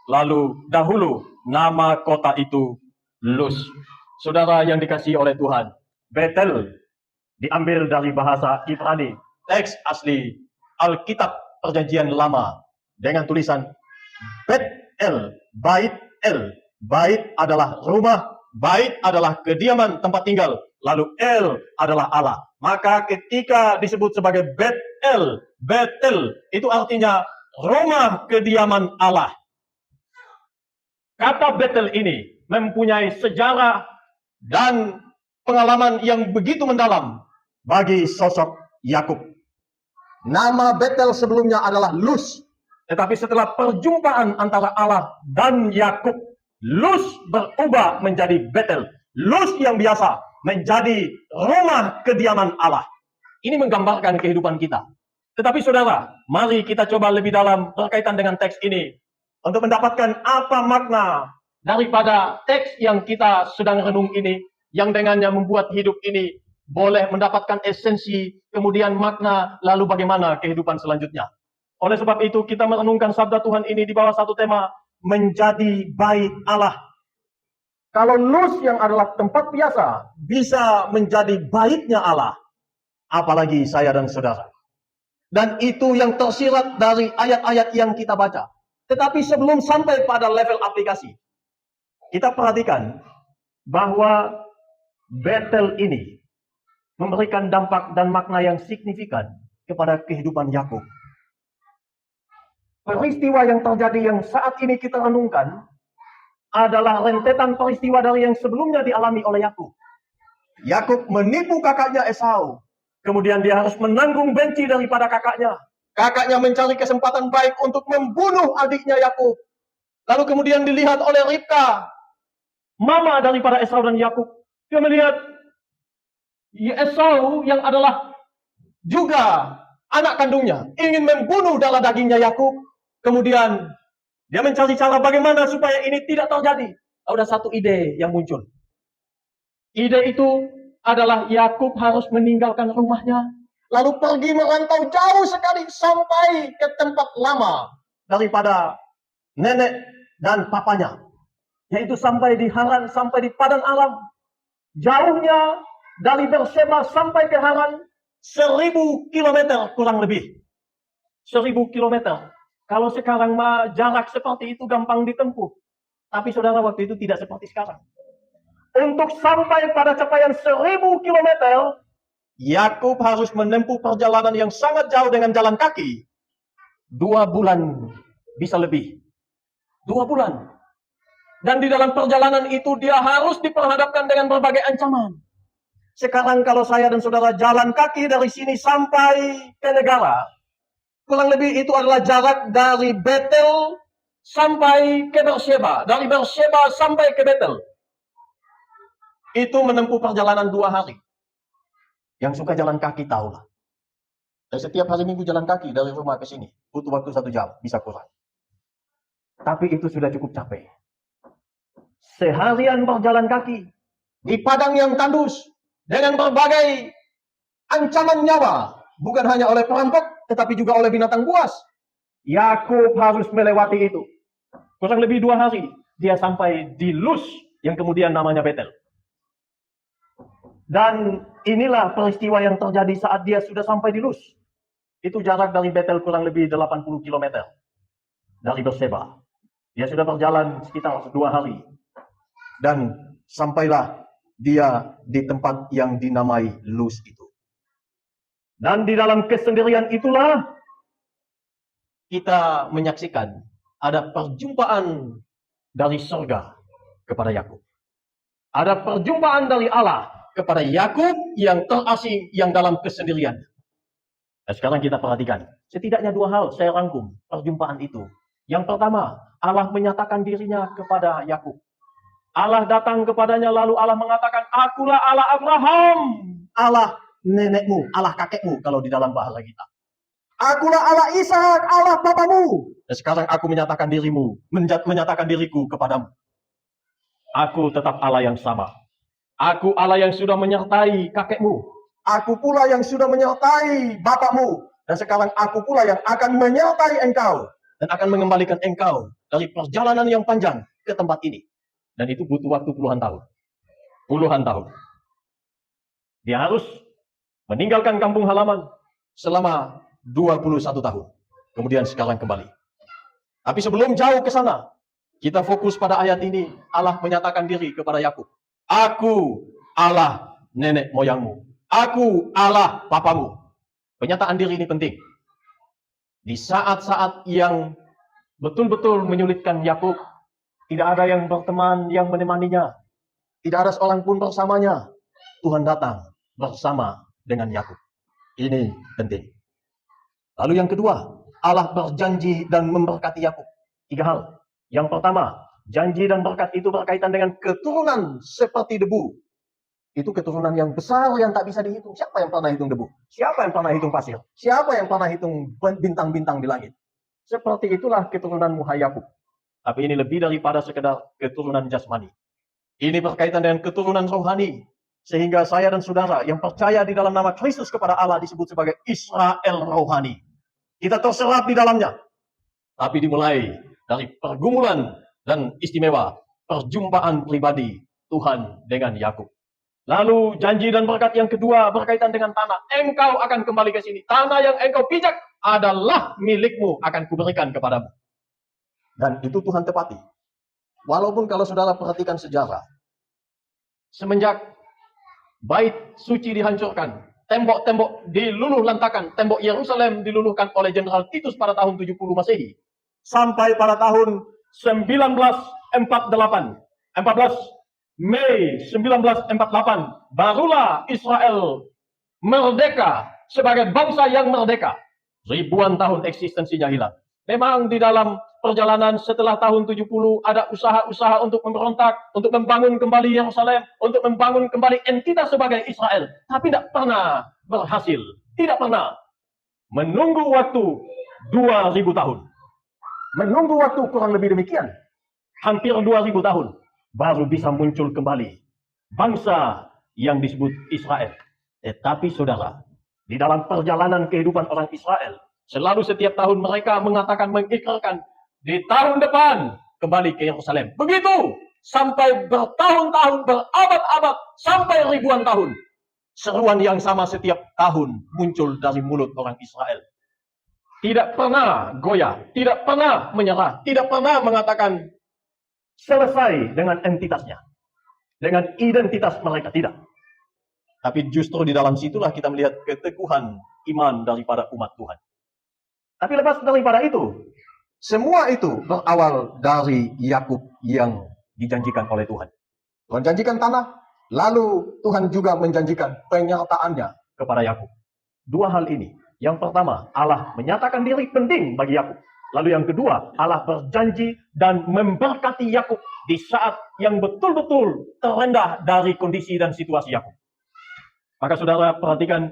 Lalu dahulu nama kota itu Luz. Saudara yang dikasihi oleh Tuhan, Betel diambil dari bahasa Ibrani. Teks asli Alkitab Perjanjian Lama dengan tulisan Bet-El, Bait El. Bait adalah rumah, bait adalah kediaman tempat tinggal, lalu El adalah Allah. Maka ketika disebut sebagai Bet-El, Betel, itu artinya rumah kediaman Allah. Kata Betel ini mempunyai sejarah dan pengalaman yang begitu mendalam bagi sosok Yakub. Nama Betel sebelumnya adalah Luz. Tetapi setelah perjumpaan antara Allah dan Yakub, Luz berubah menjadi Betel. Luz yang biasa menjadi rumah kediaman Allah. Ini menggambarkan kehidupan kita. Tetapi saudara, mari kita coba lebih dalam berkaitan dengan teks ini untuk mendapatkan apa makna daripada teks yang kita sedang renung ini, yang dengannya membuat hidup ini boleh mendapatkan esensi, kemudian makna, lalu bagaimana kehidupan selanjutnya. Oleh sebab itu kita merenungkan sabda Tuhan ini di bawah satu tema, menjadi bait Allah. Kalau Luz yang adalah tempat biasa bisa menjadi baitnya Allah, apalagi saya dan saudara. Dan itu yang tersirat dari ayat-ayat yang kita baca. Tetapi sebelum sampai pada level aplikasi, kita perhatikan bahwa Betel ini memberikan dampak dan makna yang signifikan kepada kehidupan Yakub. Peristiwa yang terjadi yang saat ini kita renungkan adalah rentetan peristiwa dari yang sebelumnya dialami oleh Yakub. Yakub menipu kakaknya Esau. Kemudian dia harus menanggung benci daripada kakaknya. Kakaknya mencari kesempatan baik untuk membunuh adiknya Yakub. Lalu kemudian dilihat oleh Ribka, mama daripada Esau dan Yakub. Dia melihat Esau yang adalah juga anak kandungnya ingin membunuh darah dagingnya Yakub. Kemudian dia mencari cara bagaimana supaya ini tidak terjadi. Ada satu ide yang muncul. Ide itu adalah Yakub harus meninggalkan rumahnya, lalu pergi merantau jauh sekali sampai ke tempat lama daripada nenek dan papanya, yaitu sampai di Haran, sampai di padang Aram. Jauhnya dari Berseba sampai ke Haran 1000 kilometer kurang lebih. 1000 kilometer. Kalau sekarang jarak seperti itu gampang ditempuh. Tapi saudara, waktu itu tidak seperti sekarang. Untuk sampai pada capaian 1000 kilometer, Yakub harus menempuh perjalanan yang sangat jauh dengan jalan kaki. 2 bulan bisa lebih. 2 bulan. Dan di dalam perjalanan itu dia harus diperhadapkan dengan berbagai ancaman. Sekarang kalau saya dan saudara jalan kaki dari sini sampai ke negara, kurang lebih itu adalah jarak dari Betel sampai ke Berseba. Dari Berseba sampai ke Betel. Itu menempuh perjalanan 2 hari. Yang suka jalan kaki tahulah. Dan setiap hari Minggu jalan kaki dari rumah ke sini. Butuh waktu 1 jam, bisa kurang. Tapi itu sudah cukup capek. Seharian berjalan kaki. Di padang yang tandus. Dengan berbagai ancaman nyawa. Bukan hanya oleh perampok, tetapi juga oleh binatang buas. Yakub harus melewati itu. Kurang lebih 2 hari. Dia sampai di Luz, yang kemudian namanya Betel. Dan inilah peristiwa yang terjadi saat dia sudah sampai di Luz. Itu jarak dari Betel kurang lebih 80 km. Dari Berseba. Dia sudah berjalan sekitar 2 hari. Dan sampailah dia di tempat yang dinamai Luz itu. Dan di dalam kesendirian itulah kita menyaksikan ada perjumpaan dari surga kepada Yakub. Ada perjumpaan dari Allah kepada Yakub yang terasing, yang dalam kesendirian. Nah, sekarang kita perhatikan. Setidaknya 2 hal saya rangkum perjumpaan itu. Yang pertama, Allah menyatakan dirinya kepada Yakub. Allah datang kepadanya lalu Allah mengatakan, akulah Allah Abraham, Allah nenekmu, Allah kakekmu kalau di dalam bahasa kita. Akulah Allah Ishak, Allah bapamu. Dan sekarang aku menyatakan menyatakan diriku kepadamu. Aku tetap Allah yang sama. Aku Allah yang sudah menyertai kakekmu. Aku pula yang sudah menyertai bapakmu. Dan sekarang aku pula yang akan menyertai engkau. dan akan mengembalikan engkau dari perjalanan yang panjang ke tempat ini. Dan itu butuh waktu puluhan tahun. Puluhan tahun. Dia harus meninggalkan kampung halaman selama 21 tahun. Kemudian sekarang kembali. Tapi sebelum jauh ke sana, kita fokus pada ayat ini. Allah menyatakan diri kepada Yakub. Aku Allah nenek moyangmu. Aku Allah papamu. Penyataan diri ini penting. Di saat-saat yang betul-betul menyulitkan Yakub, tidak ada yang berteman yang menemaninya. Tidak ada seorang pun bersamanya. Tuhan datang bersama dengan Yakub. Ini penting. Lalu yang kedua, Allah berjanji dan memberkati Yakub. 3 hal. Yang pertama, janji dan berkat itu berkaitan dengan keturunan seperti debu. Itu keturunan yang besar yang tak bisa dihitung. Siapa yang pernah hitung debu? Siapa yang pernah hitung pasir? Siapa yang pernah hitung bintang-bintang di langit? Seperti itulah keturunanmu, hai Yakub. Tapi ini lebih daripada sekedar keturunan jasmani. Ini berkaitan dengan keturunan rohani. Sehingga saya dan saudara yang percaya di dalam nama Kristus kepada Allah disebut sebagai Israel rohani. Kita terserap di dalamnya. Tapi dimulai dari pergumulan dan istimewa perjumpaan pribadi Tuhan dengan Yakub. Lalu janji dan berkat yang kedua berkaitan dengan tanah. Engkau akan kembali ke sini. Tanah yang engkau pijak adalah milikmu, akan kuberikan kepadamu. Dan itu Tuhan tepati. Walaupun kalau saudara perhatikan sejarah, semenjak bait suci dihancurkan, tembok-tembok diluluh lantakan, tembok Yerusalem diluluhkan oleh Jenderal Titus pada tahun 70 Masehi, sampai pada tahun 1948, 14 Mei 1948, barulah Israel merdeka sebagai bangsa yang merdeka. Ribuan tahun eksistensinya hilang. Memang di dalam perjalanan setelah tahun 70 ada usaha-usaha untuk memberontak, untuk membangun kembali Yerusalem, untuk membangun kembali entitas sebagai Israel. Tapi tidak pernah berhasil. Tidak pernah. Menunggu waktu 2000 tahun. Menunggu waktu kurang lebih demikian. Hampir 2000 tahun. Baru bisa muncul kembali bangsa yang disebut Israel. Tetapi saudara, di dalam perjalanan kehidupan orang Israel, selalu setiap tahun mereka mengatakan, mengikrarkan, di tahun depan kembali ke Yerusalem. Begitu sampai bertahun-tahun, berabad-abad, sampai ribuan tahun. Seruan yang sama setiap tahun muncul dari mulut orang Israel. Tidak pernah goyah, tidak pernah menyerah, tidak pernah mengatakan selesai dengan entitasnya, dengan identitas mereka, tidak. Tapi justru di dalam situlah kita melihat keteguhan iman daripada umat Tuhan. Tapi lepas daripada itu, semua itu berawal dari Yakub yang dijanjikan oleh Tuhan. Tuhan janjikan tanah, lalu Tuhan juga menjanjikan penyertaannya kepada Yakub. 2 hal ini. Yang pertama, Allah menyatakan diri penting bagi Yakub. Lalu yang kedua, Allah berjanji dan memberkati Yakub di saat yang betul-betul terendah dari kondisi dan situasi Yakub. Maka saudara perhatikan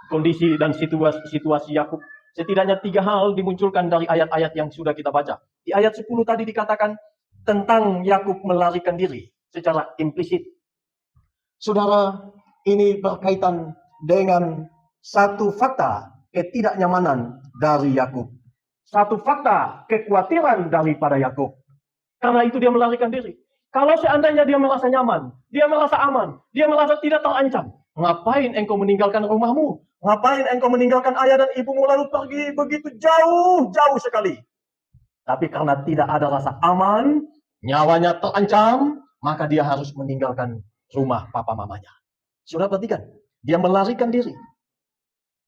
kondisi dan situasi Yakub. Setidaknya 3 hal dimunculkan dari ayat-ayat yang sudah kita baca. Di ayat 10 tadi dikatakan tentang Yakub melarikan diri secara implisit. Saudara, ini berkaitan dengan satu fakta ketidaknyamanan dari Yakub. Satu fakta kekhawatiran daripada Yakub. Karena itu dia melarikan diri. Kalau seandainya dia merasa nyaman, dia merasa aman, dia merasa tidak terancam, ngapain engkau meninggalkan rumahmu? Ngapain engkau meninggalkan ayah dan ibumu lalu pergi begitu jauh sekali? Tapi karena tidak ada rasa aman, nyawanya terancam, maka dia harus meninggalkan rumah papa mamanya. Sudah perhatikan, dia melarikan diri.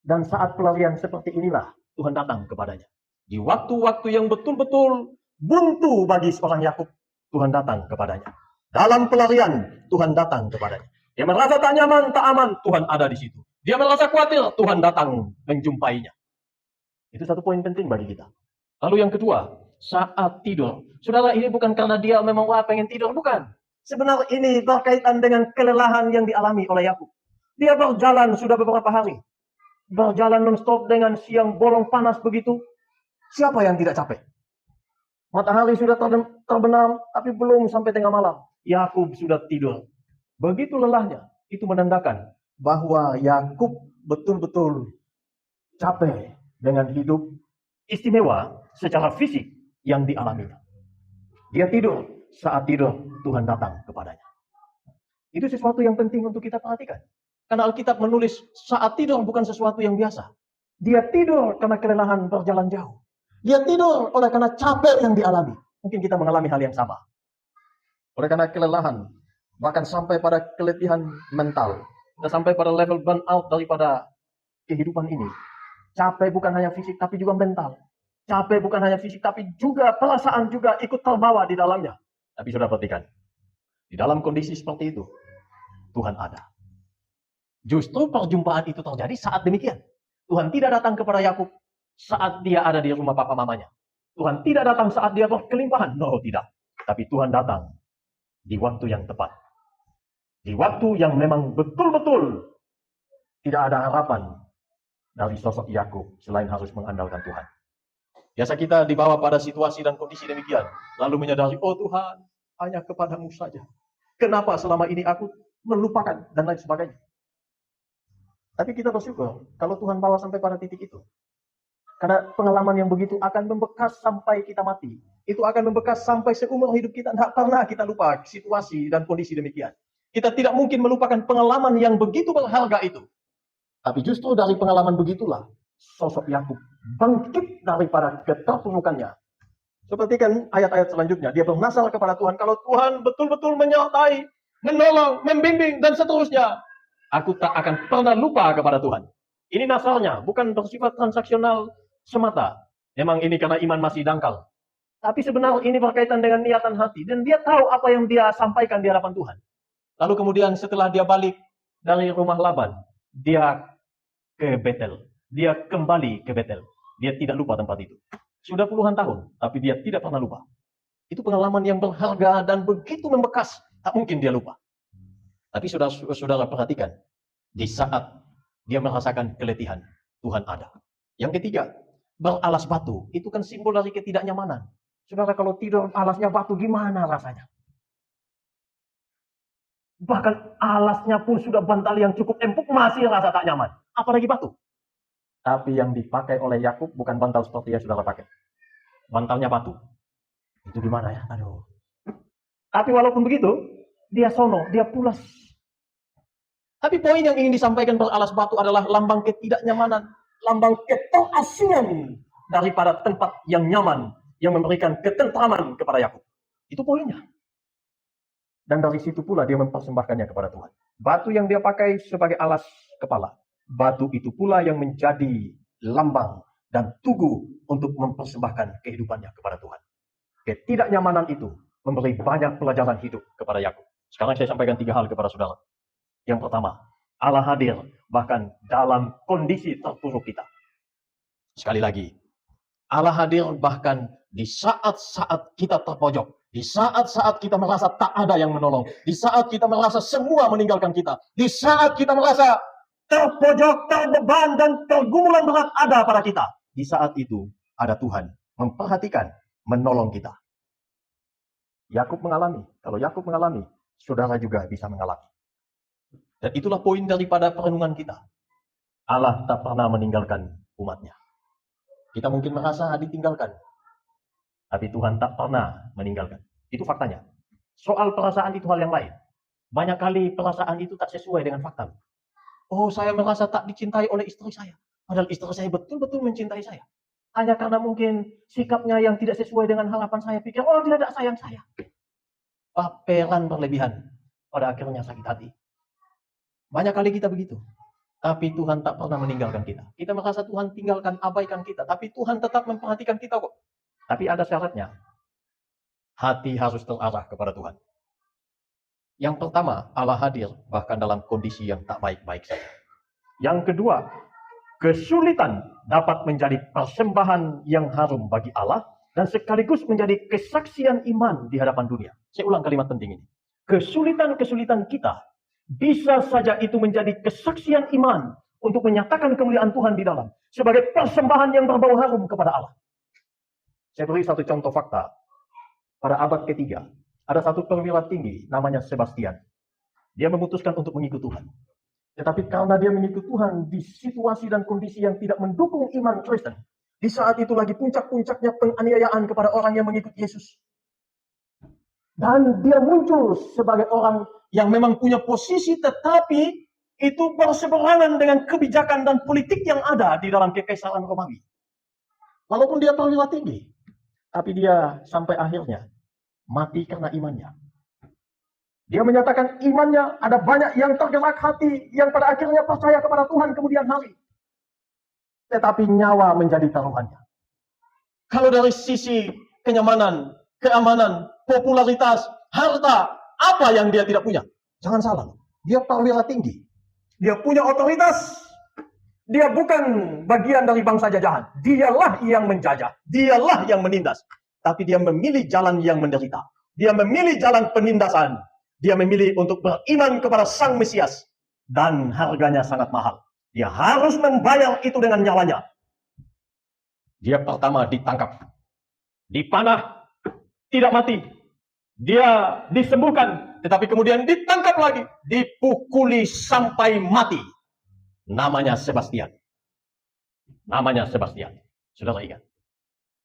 Dan saat pelarian seperti inilah Tuhan datang kepadanya. Di waktu-waktu yang betul-betul buntu bagi seorang Yakub, Tuhan datang kepadanya. Dalam pelarian, Tuhan datang kepadanya. Dia merasa tak nyaman, tak aman, Tuhan ada di situ. Dia merasa khawatir, Tuhan datang menjumpainya. Itu satu poin penting bagi kita. Lalu yang kedua, saat tidur. Saudara, ini bukan karena dia memang pengen tidur, bukan. Sebenarnya ini berkaitan dengan kelelahan yang dialami oleh Yakub. Dia berjalan sudah beberapa hari. Berjalan non-stop dengan siang bolong panas begitu. Siapa yang tidak capek? Matahari sudah terbenam, tapi belum sampai tengah malam. Yakub sudah tidur. Begitu lelahnya, itu menandakan bahwa Yakub betul-betul capek dengan hidup, istimewa secara fisik yang dialaminya. Dia tidur, saat tidur Tuhan datang kepadanya. Itu sesuatu yang penting untuk kita perhatikan. Karena Alkitab menulis saat tidur bukan sesuatu yang biasa. Dia tidur karena kelelahan berjalan jauh. Dia tidur oleh karena capek yang dialami. Mungkin kita mengalami hal yang sama. Oleh karena kelelahan, bahkan sampai pada keletihan mental, dan sampai pada level burnout daripada kehidupan ini. Capek bukan hanya fisik tapi juga mental. Capek bukan hanya fisik tapi juga perasaan juga ikut terbawa di dalamnya. Tapi sudah perhatikan, di dalam kondisi seperti itu, Tuhan ada. Justru perjumpaan itu terjadi saat demikian. Tuhan tidak datang kepada Yakub saat dia ada di rumah papa mamanya. Tuhan tidak datang saat dia berkelimpahan. No, tidak. Tapi Tuhan datang di waktu yang tepat. Di waktu yang memang betul-betul tidak ada harapan dari sosok Yakub selain harus mengandalkan Tuhan. Biasa kita dibawa pada situasi dan kondisi demikian. Lalu menyadari, oh Tuhan, hanya kepadamu saja. Kenapa selama ini aku melupakan dan lain sebagainya. Tapi kita bersyukur kalau Tuhan bawa sampai pada titik itu. Karena pengalaman yang begitu akan membekas sampai kita mati. Itu akan membekas sampai seumur hidup kita. Tidak pernah kita lupa situasi dan kondisi demikian. Kita tidak mungkin melupakan pengalaman yang begitu berharga itu. Tapi justru dari pengalaman begitulah sosok Yakub bangkit daripada keterpurukannya. Seperti kan ayat-ayat selanjutnya. Dia bernasar kepada Tuhan. Kalau Tuhan betul-betul menyertai, menolong, membimbing, dan seterusnya. Aku tak akan pernah lupa kepada Tuhan. Ini nasarnya, bukan bersifat transaksional semata. Memang ini karena iman masih dangkal. Tapi sebenarnya ini berkaitan dengan niatan hati. Dan dia tahu apa yang dia sampaikan di hadapan Tuhan. Lalu kemudian setelah dia balik dari rumah Laban, dia ke Betel. Dia kembali ke Betel. Dia tidak lupa tempat itu. Sudah puluhan tahun, tapi dia tidak pernah lupa. Itu pengalaman yang berharga dan begitu membekas. Tak mungkin dia lupa. Tapi saudara perhatikan, di saat dia merasakan keletihan, Tuhan ada. Yang ketiga, beralas batu. Itu kan simbol dari ketidaknyamanan. Saudara kalau tidur alasnya batu, gimana rasanya? Bahkan alasnya pun sudah bantal yang cukup empuk, masih rasa tak nyaman. Apalagi batu. Tapi yang dipakai oleh Yakub bukan bantal seperti yang saudara pakai. Bantalnya batu. Itu gimana ya? Aduh. Tapi walaupun begitu, dia sono, dia pulas. Tapi poin yang ingin disampaikan beralas batu adalah lambang ketidaknyamanan, lambang keterasingan daripada tempat yang nyaman, yang memberikan ketentraman kepada Yakub. Itu poinnya. Dan dari situ pula dia mempersembahkannya kepada Tuhan. Batu yang dia pakai sebagai alas kepala. Batu itu pula yang menjadi lambang dan tugu untuk mempersembahkan kehidupannya kepada Tuhan. Ketidaknyamanan itu memberi banyak pelajaran hidup kepada Yakub. Sekarang saya sampaikan 3 hal kepada saudara. Yang pertama, Allah hadir bahkan dalam kondisi terpuruk kita. Sekali lagi, Allah hadir bahkan di saat-saat kita terpojok. Di saat-saat kita merasa tak ada yang menolong. Di saat kita merasa semua meninggalkan kita. Di saat kita merasa terpojok, terbeban, dan pergumulan berat ada pada kita. Di saat itu ada Tuhan memperhatikan, menolong kita. Yakub mengalami. Kalau Yakub mengalami, saudara juga bisa mengalami. Dan itulah poin daripada perenungan kita. Allah tak pernah meninggalkan umatnya. Kita mungkin merasa ditinggalkan. Tapi Tuhan tak pernah meninggalkan. Itu faktanya. Soal perasaan itu hal yang lain. Banyak kali perasaan itu tak sesuai dengan fakta. Oh, saya merasa tak dicintai oleh istri saya. Padahal istri saya betul-betul mencintai saya. Hanya karena mungkin sikapnya yang tidak sesuai dengan harapan saya. Pikir, oh dia tidak sayang saya. Paperan berlebihan. Pada akhirnya sakit hati. Banyak kali kita begitu. Tapi Tuhan tak pernah meninggalkan kita. Kita merasa Tuhan tinggalkan, abaikan kita. Tapi Tuhan tetap memperhatikan kita kok. Tapi ada syaratnya. Hati harus terarah kepada Tuhan. Yang pertama, Allah hadir bahkan dalam kondisi yang tak baik-baik saja. Yang kedua, kesulitan dapat menjadi persembahan yang harum bagi Allah dan sekaligus menjadi kesaksian iman di hadapan dunia. Saya ulang kalimat penting ini. Kesulitan-kesulitan kita bisa saja itu menjadi kesaksian iman untuk menyatakan kemuliaan Tuhan di dalam sebagai persembahan yang berbau harum kepada Allah. Saya beri satu contoh fakta. Pada abad ketiga, ada satu perwira tinggi namanya Sebastian. Dia memutuskan untuk mengikut Tuhan. Tetapi karena dia mengikut Tuhan di situasi dan kondisi yang tidak mendukung iman Kristen, Di saat itu lagi puncak-puncaknya penganiayaan kepada orang yang mengikuti Yesus. Dan dia muncul sebagai orang yang memang punya posisi, tetapi itu berseberangan dengan kebijakan dan politik yang ada di dalam kekaisaran Romawi. Walaupun dia perwira tinggi, tapi dia sampai akhirnya mati karena imannya. Dia menyatakan imannya, ada banyak yang tergerak hati, yang pada akhirnya percaya kepada Tuhan kemudian hari. Tetapi nyawa menjadi taruhannya. Kalau dari sisi kenyamanan, keamanan, popularitas, harta, apa yang dia tidak punya? Jangan salah, dia perwira tinggi. Dia punya otoritas. Dia bukan bagian dari bangsa jajahan. Dialah yang menjajah. Dialah yang menindas. Tapi dia memilih jalan yang menderita. Dia memilih jalan penindasan. Dia memilih untuk beriman kepada Sang Mesias. Dan harganya sangat mahal. Dia harus membayar itu dengan nyawanya. Dia pertama ditangkap, dipanah, tidak mati. Dia disembuhkan, tetapi kemudian ditangkap lagi, dipukuli sampai mati. Namanya Sebastian. Namanya Sebastian. Saudara ingat?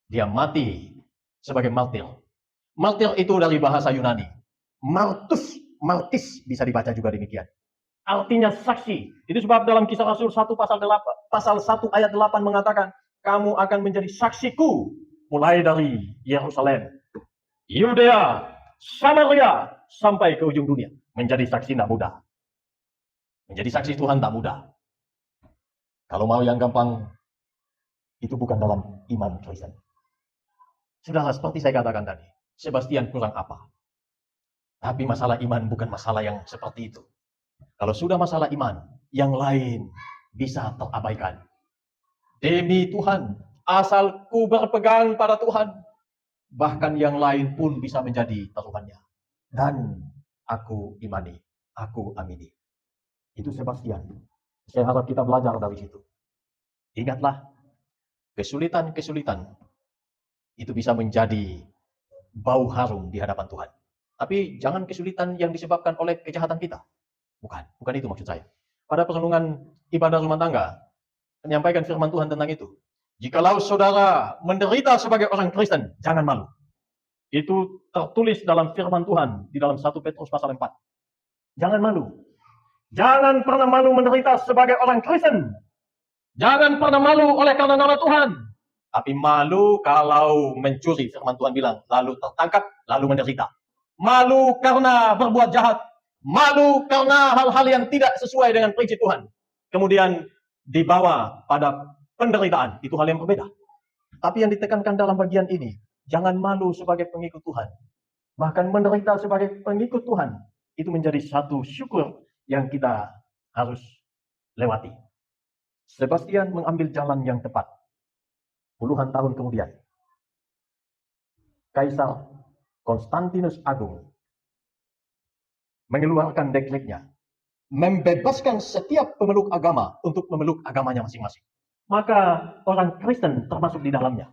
Dia mati sebagai martir. Martir itu dari bahasa Yunani. Martus, martis bisa dibaca juga demikian. Artinya saksi. Itu sebab dalam Kisah Rasul 1 pasal 1 ayat 8 mengatakan, kamu akan menjadi saksiku mulai dari Yerusalem, Yudea, Samaria, sampai ke ujung dunia. Menjadi saksi tak mudah. Menjadi saksi Tuhan tak mudah. Kalau mau yang gampang, itu bukan dalam iman Kristen. Saudara, seperti saya katakan tadi, Sebastian kurang apa? Tapi masalah iman bukan masalah yang seperti itu. Kalau sudah masalah iman, yang lain bisa terabaikan. Demi Tuhan, asal ku berpegang pada Tuhan, bahkan yang lain pun bisa menjadi taruhannya. Dan aku imani, aku amini. Itu Sebastian. Saya harap kita belajar dari situ. Ingatlah, kesulitan-kesulitan itu bisa menjadi bau harum di hadapan Tuhan. Tapi jangan kesulitan yang disebabkan oleh kejahatan kita. Bukan itu maksud saya. Pada perenungan ibadah rumah tangga, menyampaikan firman Tuhan tentang itu. Jikalau saudara menderita sebagai orang Kristen, jangan malu. Itu tertulis dalam firman Tuhan di dalam 1 Petrus pasal 4. Jangan malu. Jangan pernah malu menderita sebagai orang Kristen. Jangan pernah malu oleh karena nama Tuhan. Tapi malu kalau mencuri, firman Tuhan bilang, lalu tertangkap, lalu menderita. Malu karena berbuat jahat. Malu karena hal-hal yang tidak sesuai dengan prinsip Tuhan. Kemudian dibawa pada penderitaan, itu hal yang berbeda. Tapi yang ditekankan dalam bagian ini, jangan malu sebagai pengikut Tuhan. Bahkan menderita sebagai pengikut Tuhan, itu menjadi satu syukur yang kita harus lewati. Sebastian mengambil jalan yang tepat. Puluhan tahun kemudian, Kaisar Konstantinus Agung mengeluarkan dekretnya, membebaskan setiap pemeluk agama untuk memeluk agamanya masing-masing. Maka orang Kristen termasuk di dalamnya.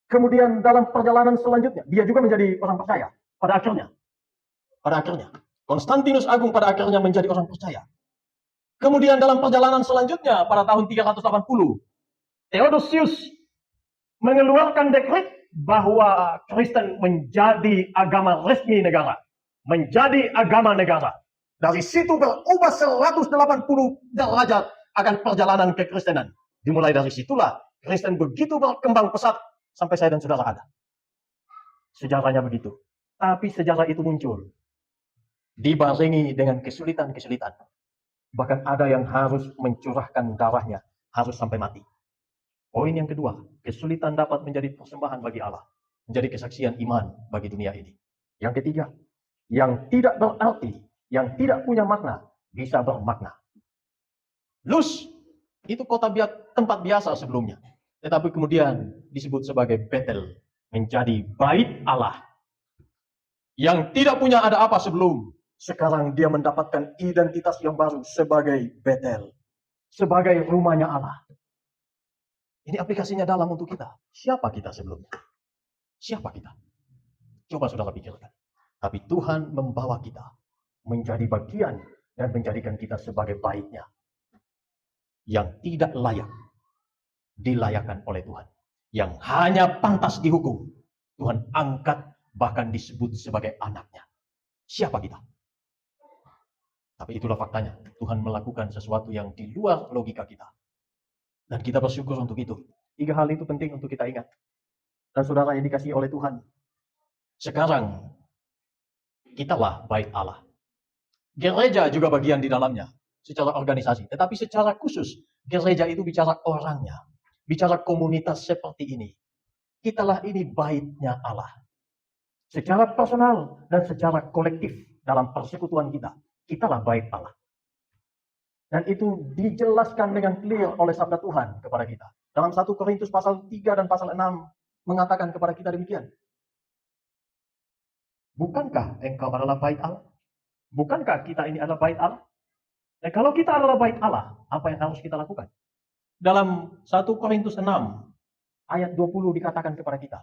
Kemudian dalam perjalanan selanjutnya, dia juga menjadi orang percaya. Pada akhirnya, Konstantinus Agung pada akhirnya menjadi orang percaya. Kemudian dalam perjalanan selanjutnya, pada tahun 380, Theodosius mengeluarkan dekret bahwa Kristen menjadi agama resmi negara. Menjadi agama negara. Dari situ berubah 180 derajat akan perjalanan kekristenan. Dimulai dari situlah Kristen begitu berkembang pesat sampai saya dan saudara ada. Sejarahnya begitu. Tapi sejarah itu muncul dibarengi dengan kesulitan-kesulitan. Bahkan ada yang harus mencurahkan darahnya, harus sampai mati. Poin yang kedua, kesulitan dapat menjadi persembahan bagi Allah. Menjadi kesaksian iman bagi dunia ini. Yang ketiga, yang tidak berarti, yang tidak punya makna, bisa bermakna. Luz, itu tempat biasa sebelumnya. Tetapi kemudian disebut sebagai Betel. Menjadi bait Allah. Yang tidak punya ada apa sebelum. Sekarang dia mendapatkan identitas yang baru sebagai Betel. Sebagai rumahnya Allah. Ini aplikasinya dalam untuk kita. Siapa kita sebelumnya? Siapa kita? Coba saudara pikirkan. Tapi Tuhan membawa kita menjadi bagian dan menjadikan kita sebagai baitnya. Yang tidak layak. dilayakkan oleh Tuhan, yang hanya pantas dihukum, Tuhan angkat, bahkan disebut sebagai anaknya. Siapa kita? Tapi itulah faktanya, Tuhan melakukan sesuatu yang di luar logika kita. Dan kita bersyukur untuk itu. 3 hal itu penting untuk kita ingat. Dan saudara yang dikasihi oleh Tuhan, sekarang kitalah bait Allah. Gereja juga bagian di dalamnya, secara organisasi. Tetapi secara khusus, gereja itu bicara orangnya. Bicara komunitas seperti ini. Kitalah ini baitnya Allah. Secara personal dan secara kolektif dalam persekutuan kita. Kitalah bait Allah. Dan itu dijelaskan dengan clear oleh sabda Tuhan kepada kita. Dalam 1 Korintus pasal 3 dan pasal 6 mengatakan kepada kita demikian. Bukankah engkau adalah bait Allah? Bukankah kita ini adalah bait Allah? Dan kalau kita adalah bait Allah, apa yang harus kita lakukan? Dalam 1 Korintus 6 ayat 20 dikatakan kepada kita.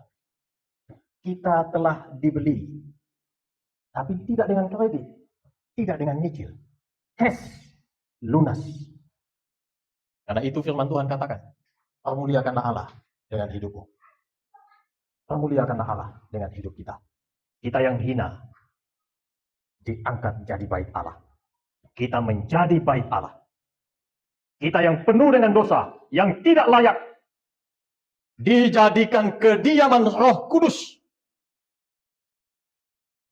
Kita telah dibeli. Tapi tidak dengan kredit. Tidak dengan nyicil. Cash. Lunas. Karena itu firman Tuhan katakan, permuliakanlah Allah dengan hidupmu. Permuliakanlah Allah dengan hidup kita. Kita yang hina diangkat jadi bait Allah. Kita menjadi bait Allah. Kita yang penuh dengan dosa, yang tidak layak, dijadikan kediaman Roh Kudus.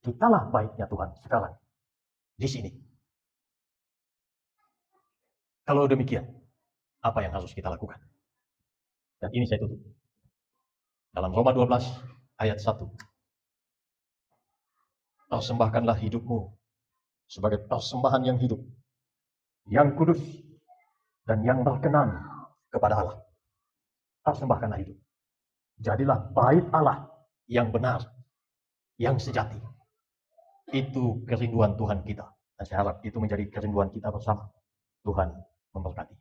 Kitalah baitnya Tuhan sekarang di sini. Kalau demikian, apa yang harus kita lakukan? Dan ini saya tutup. Dalam Roma 12 ayat 1. Persembahkanlah hidupmu sebagai persembahan yang hidup, yang kudus, dan yang berkenan kepada Allah. Persembahkanlah hidup. Jadilah bait Allah yang benar, yang sejati. Itu kerinduan Tuhan kita. Dan saya harap itu menjadi kerinduan kita bersama. Tuhan memberkati.